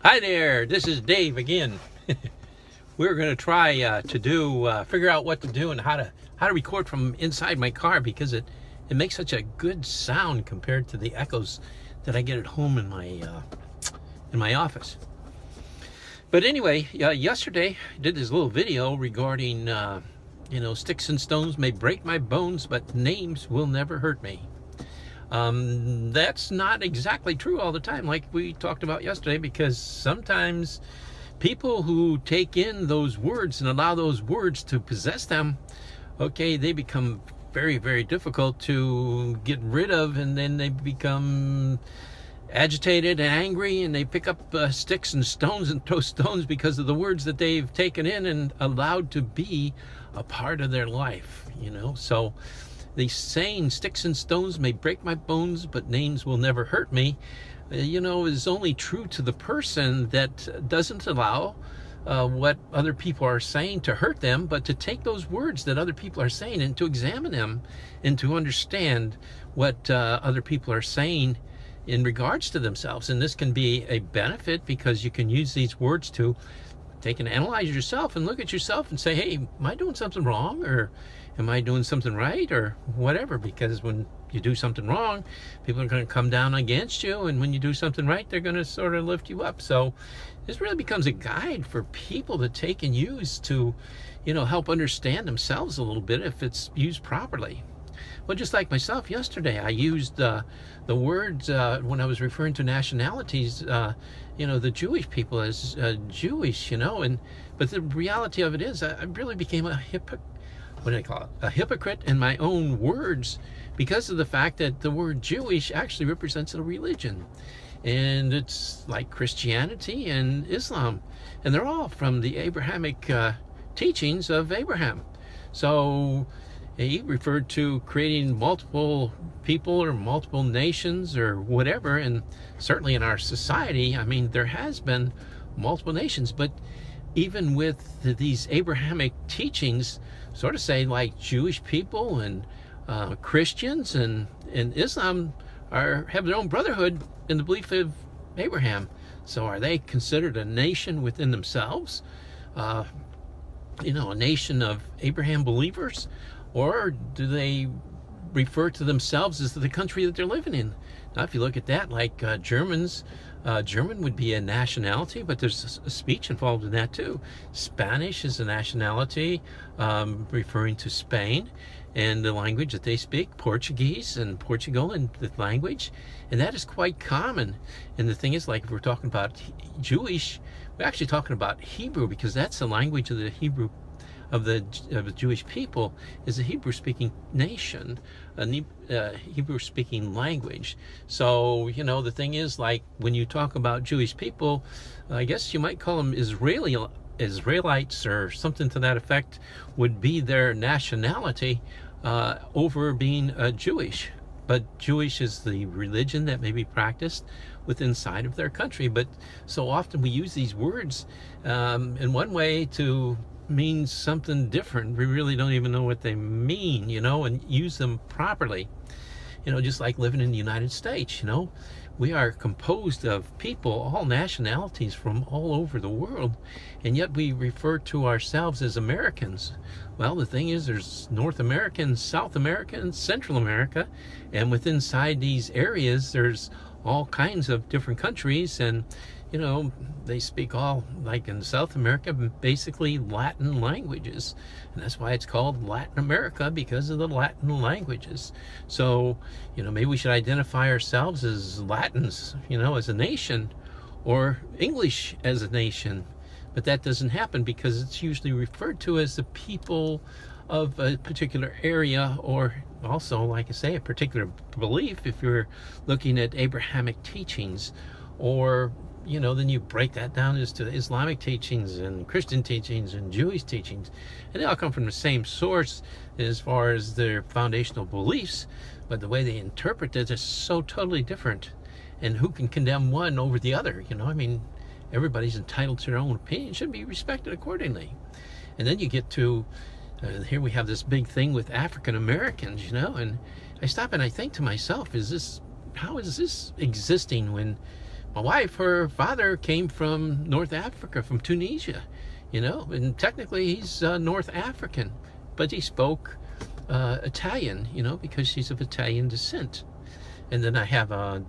Hi there, this is Dave again. We're going to try to figure out what to do and how to record from inside my car because it makes such a good sound compared to the echoes that I get at home in my office. But anyway, yesterday I did this little video regarding sticks and stones may break my bones, but names will never hurt me. That's not exactly true all the time, like we talked about yesterday, because sometimes people who take in those words and allow those words to possess them, okay, they become very, very difficult to get rid of, and then they become agitated and angry, and they pick up sticks and stones and throw stones because of the words that they've taken in and allowed to be a part of their life, So the saying, sticks and stones may break my bones, but names will never hurt me, is only true to the person that doesn't allow what other people are saying to hurt them, but to take those words that other people are saying and to examine them and to understand what other people are saying in regards to themselves. And this can be a benefit because you can use these words to take and analyze yourself and look at yourself and say, hey, am I doing something wrong, or am I doing something right, or whatever? Because when you do something wrong, people are going to come down against you, and when you do something right, they're going to sort of lift you up. So this really becomes a guide for people to take and use to help understand themselves a little bit if it's used properly. Well, just like myself yesterday, I used the words when I was referring to nationalities, the Jewish people as Jewish, but the reality of it is I really became a hypocrite in my own words because of the fact that the word Jewish actually represents a religion. And it's like Christianity and Islam, and they're all from the Abrahamic teachings of Abraham. So he referred to creating multiple people or multiple nations or whatever, and certainly in our society, I mean, there has been multiple nations, but even with these Abrahamic teachings, sort of say like Jewish people and Christians and Islam have their own brotherhood in the belief of Abraham. So are they considered a nation within themselves? A nation of Abraham believers? Or do they refer to themselves as the country that they're living in? Now, if you look at that, like Germans, German would be a nationality, but there's a speech involved in that too. Spanish is a nationality, referring to Spain and the language that they speak. Portuguese and Portugal and the language, and that is quite common. And the thing is, like, if we're talking about Jewish, we're actually talking about Hebrew, because that's the language of the Hebrew of the Jewish people, is a Hebrew-speaking nation, a Hebrew-speaking language. So, the thing is, like, when you talk about Jewish people, I guess you might call them Israelites or something to that effect, would be their nationality over being Jewish. But Jewish is the religion that may be practiced within inside of their country. But so often we use these words in one way to means something different. We really don't even know what they mean, and use them properly. Just like living in the United States, we are composed of people, all nationalities from all over the world, and yet we refer to ourselves as Americans. Well, the thing is, there's North American, South American, Central America, and within inside these areas, there's all kinds of different countries, and they speak all, like in South America, basically Latin languages. And that's why it's called Latin America, because of the Latin languages. So, maybe we should identify ourselves as Latins, as a nation, or English as a nation. But that doesn't happen because it's usually referred to as the people of a particular area, or also, like I say, a particular belief, if you're looking at Abrahamic teachings, or then you break that down as to Islamic teachings and Christian teachings and Jewish teachings, and they all come from the same source as far as their foundational beliefs, but the way they interpret it is so totally different. And who can condemn one over the other? I mean, everybody's entitled to their own opinion, should be respected accordingly. And then you get to here we have this big thing with African Americans, and I stop and I think to myself, how is this existing when My wife, her father came from North Africa, from Tunisia, and technically he's North African, but he spoke Italian, because she's of Italian descent. And then I have a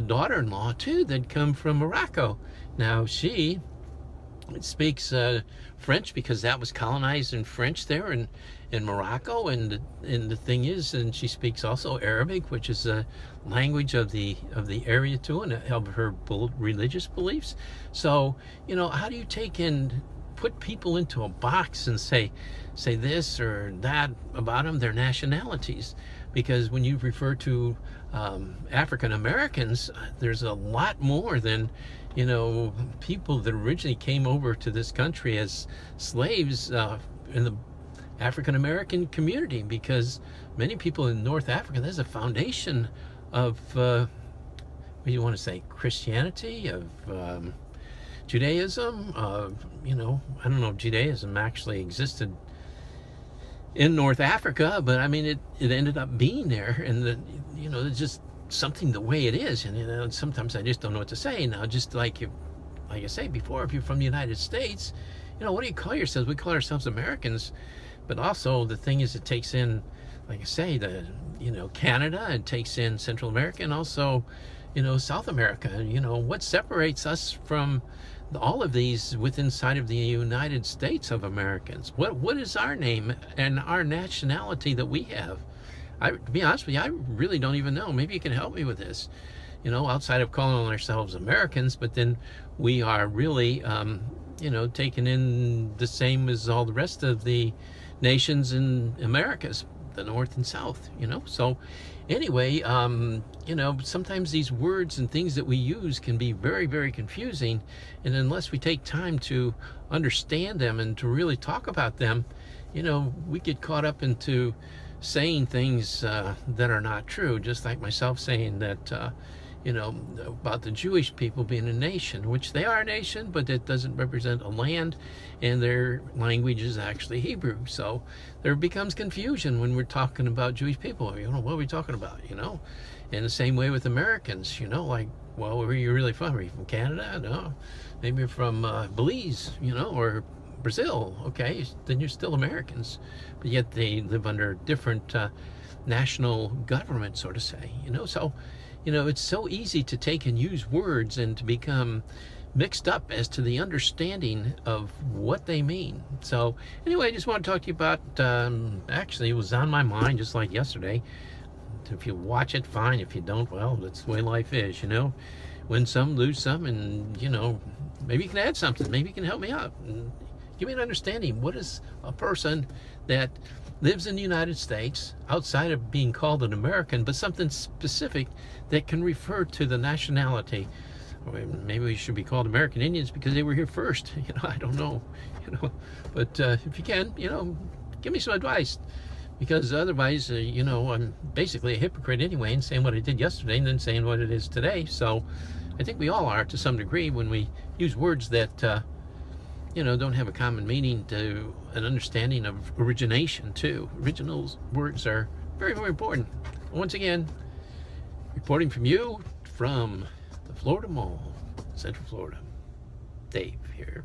daughter-in-law too that come from Morocco. Now she speaks French because that was colonized in French there in Morocco, and the thing is, and she speaks also Arabic, which is a language of the area too, and of her religious beliefs. So how do you put people into a box and say this or that about them, their nationalities? Because when you refer to African Americans, there's a lot more than people that originally came over to this country as slaves in the African American community, because many people in North Africa, there's a foundation of what do you want to say, Christianity, of Judaism, I don't know if Judaism actually existed in North Africa, but I mean it ended up being there, and it's just something the way it is, and sometimes I just don't know what to say now. Just like I say before, if you're from the United States, what do you call yourselves? We call ourselves Americans, but also the thing is, it takes in, like I say, the Canada, and takes in Central America, and also South America. What separates us from all of these inside of the United States of Americans? What is our name and our nationality that we have? To be honest with you, I really don't even know. Maybe you can help me with this. Outside of calling ourselves Americans, but then we are really, taking in the same as all the rest of the nations in Americas, the North and South. So anyway, sometimes these words and things that we use can be very, very confusing, and unless we take time to understand them and to really talk about them, we get caught up into saying things that are not true, just like myself saying that about the Jewish people being a nation, which they are a nation, but it doesn't represent a land, and their language is actually Hebrew. So there becomes confusion when we're talking about Jewish people. What are we talking about? In the same way with Americans, like, well, where are you really from? Are you from Canada? No. Maybe you're from Belize, or Brazil. Okay, then you're still Americans, but yet they live under different national government, so to say. So it's so easy to take and use words and to become mixed up as to the understanding of what they mean. So anyway, I just want to talk to you about, actually it was on my mind just like yesterday. If you watch it, fine. If you don't, well, that's the way life is. Win some, lose some, and maybe you can add something. Maybe you can help me out and give me an understanding. What is a person that lives in the United States, outside of being called an American, but something specific that can refer to the nationality? Or maybe we should be called American Indians because they were here first. I don't know. But if you can, give me some advice, because otherwise, I'm basically a hypocrite anyway, in saying what I did yesterday and then saying what it is today. So I think we all are to some degree when we use words that don't have a common meaning, to an understanding of origination too. Original words are very, very important. Once again, reporting from you from the Florida Mall, Central Florida. Dave here.